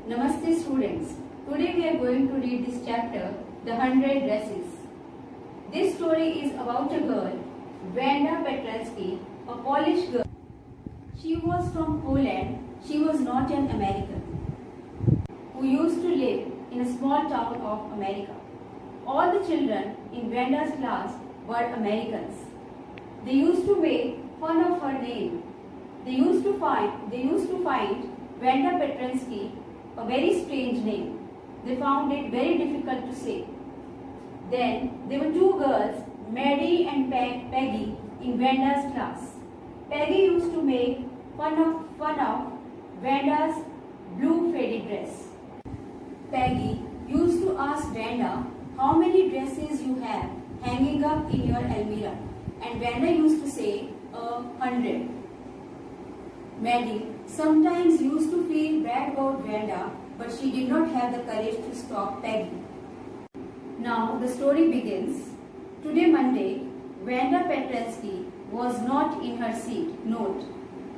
Namaste students. Today we are going to read this chapter, The 100 Dresses. This story is about a girl, Wanda Petransky, a Polish girl. She was from Poland. She was not an American, who used to live in a small town of America. All the children in Wanda's class were Americans. They used to make fun of her name. They used to find Wanda Petransky a very strange name. They found it very difficult to say. Then there were two girls, Maddie and Peggy, in Wanda's class. Peggy used to make fun of Wanda's blue faded dress. Peggy used to ask Wanda how many dresses you have hanging up in your almirah, and Wanda used to say 100. Maddie sometimes used to feel bad about Wanda, but she did not have the courage to stop Peggy. Now the story begins. Today Monday, Wanda Petransky was not in her seat. Note,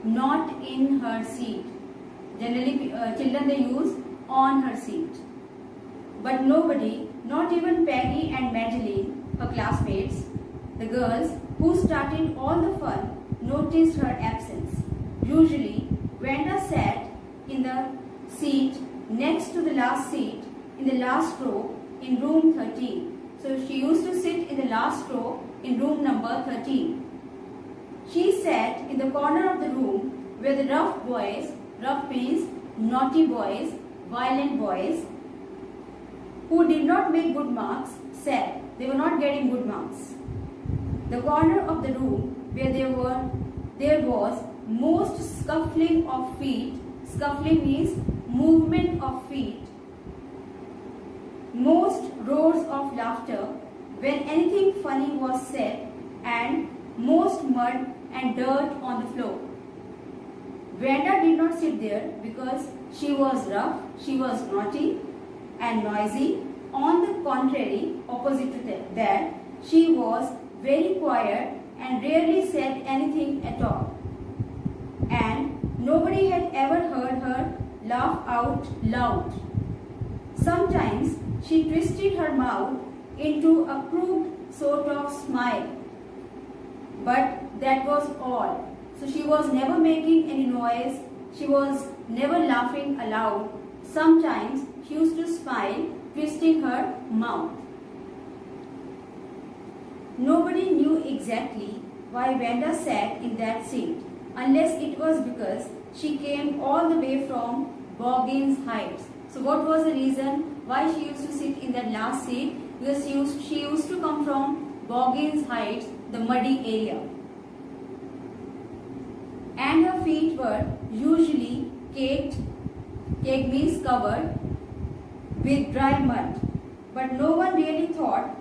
not in her seat. Generally children they use on her seat. But nobody, not even Peggy and Madeline, her classmates, the girls who started all the fun, noticed her absence. Usually, Wanda sat in the seat next to the last seat in the last row in room 13. So she used to sit in the last row in room number 13. She sat in the corner of the room where the rough boys, rough means naughty boys, violent boys, who did not make good marks, sat. They were not getting good marks. The corner of the room where there was most scuffling of feet. Scuffling means movement of feet. Most roars of laughter when anything funny was said, and most mud and dirt on the floor. Wanda did not sit there because she was rough, she was naughty and noisy. On the contrary, opposite to that, she was very quiet and rarely said anything at all. And nobody had ever heard her laugh out loud. Sometimes she twisted her mouth into a crooked sort of smile. But that was all. So she was never making any noise. She was never laughing aloud. Sometimes she used to smile, twisting her mouth. Nobody knew exactly why Wanda sat in that seat, unless it was because she came all the way from Boggins Heights. So what was the reason why she used to sit in that last seat? Because she used to come from Boggins Heights, the muddy area. And her feet were usually caked means covered with dry mud. But no one really thought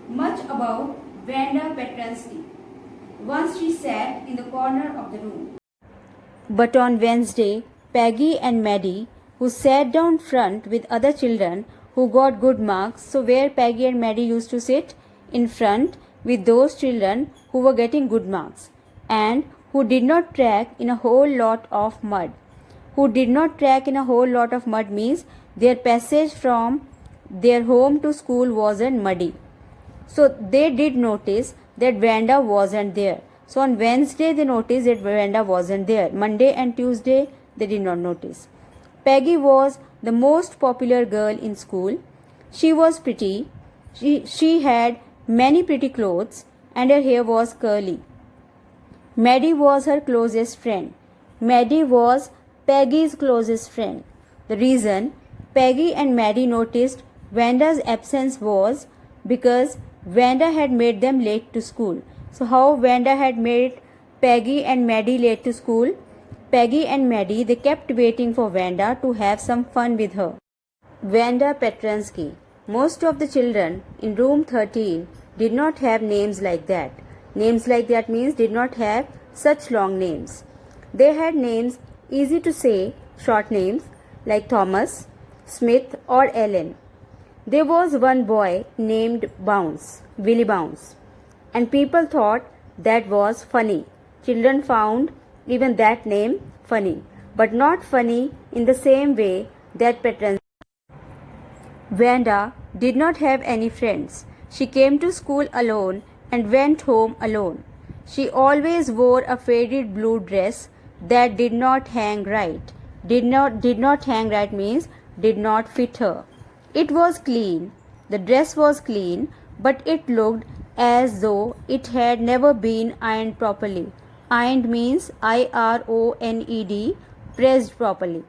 much about Wanda Petransky once she sat in the corner of the room. But on Wednesday, Peggy and Maddie, who sat down front with other children who got good marks, so where Peggy and Maddie used to sit in front with those children who were getting good marks and who did not track in a whole lot of mud. Who did not track in a whole lot of mud means their passage from their home to school wasn't muddy. So they did notice that Wanda wasn't there. So on Wednesday they noticed that Wanda wasn't there. Monday and Tuesday they did not notice. Peggy was the most popular girl in school. She was pretty. She had many pretty clothes and her hair was curly. Maddie was her closest friend. Maddie was Peggy's closest friend. The reason Peggy and Maddie noticed Wanda's absence was because Wanda had made them late to school. So how Wanda had made Peggy and Maddie late to school? Peggy and Maddie, they kept waiting for Wanda to have some fun with her. Wanda Petransky. Most of the children in room 13 did not have names like that. Names like that means did not have such long names. They had names easy to say, short names like Thomas, Smith or Ellen. There was one boy named Bounce, Willie Bounce, and people thought that was funny. Children found even that name funny, but not funny in the same way that Petransky. Vanda did not have any friends. She came to school alone and went home alone. She always wore a faded blue dress that did not hang right. Did not hang right means did not fit her. It was clean. The dress was clean, but it looked as though it had never been ironed properly. Ironed means IRONED, pressed properly.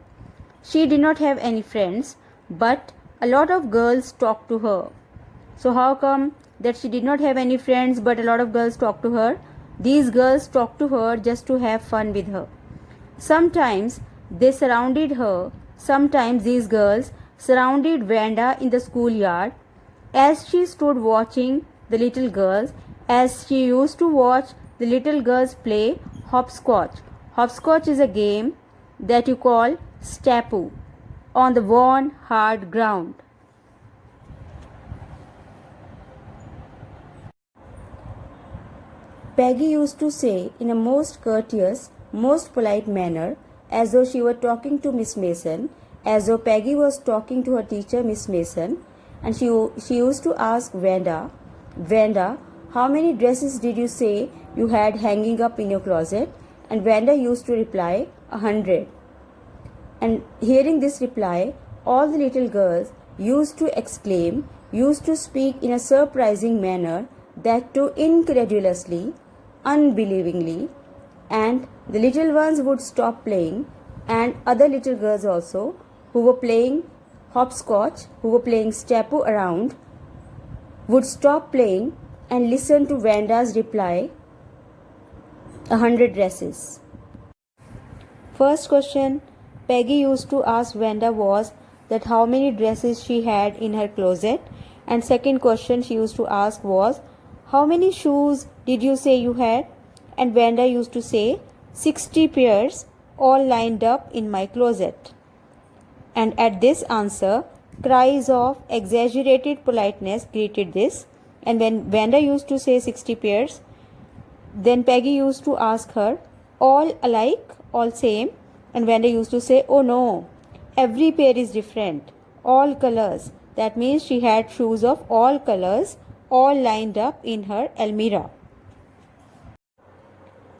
She did not have any friends, but a lot of girls talked to her. So how come that she did not have any friends but a lot of girls talked to her? These girls talked to her just to have fun with her. Sometimes they surrounded her. Sometimes these girls surrounded Vanda in the schoolyard as she stood watching the little girls, as she used to watch the little girls play hopscotch. Hopscotch is a game that you call stapu on the worn hard ground. Peggy used to say in a most courteous, most polite manner, as though she were talking to Miss Mason, as though Peggy was talking to her teacher, Miss Mason, and she used to ask Vanda, Vanda, how many dresses did you say you had hanging up in your closet? And Vanda used to reply, 100. And hearing this reply, all the little girls used to exclaim, used to speak in a surprising manner, that too incredulously, unbelievingly, and the little ones would stop playing, and other little girls also, who were playing hopscotch, who were playing stapu around, would stop playing and listen to Vanda's reply, 100 dresses. First question Peggy used to ask Vanda was that how many dresses she had in her closet, and second question she used to ask was how many shoes did you say you had? And Vanda used to say 60 pairs all lined up in my closet. And at this answer, cries of exaggerated politeness greeted this. And when Vanda used to say 60 pairs, then Peggy used to ask her, all alike, all same? And Vanda used to say, oh no, every pair is different, all colors. That means she had shoes of all colors, all lined up in her almirah.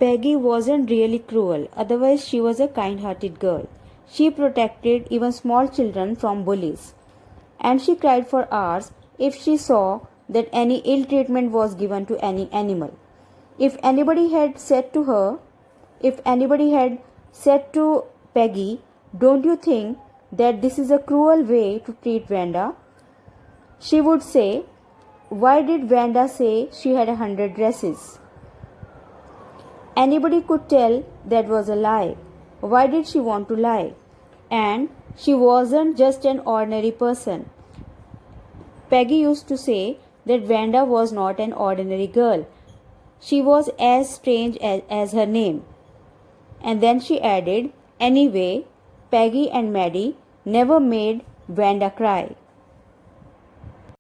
Peggy wasn't really cruel, otherwise she was a kind-hearted girl. She protected even small children from bullies. And she cried for hours if she saw that any ill treatment was given to any animal. If anybody had said to Peggy, don't you think that this is a cruel way to treat Vanda? She would say, why did Vanda say she had 100 dresses? Anybody could tell that was a lie. Why did she want to lie? And she wasn't just an ordinary person. Peggy used to say that Vanda was not an ordinary girl. She was as strange as her name. And then she added, anyway, Peggy and Maddie never made Vanda cry.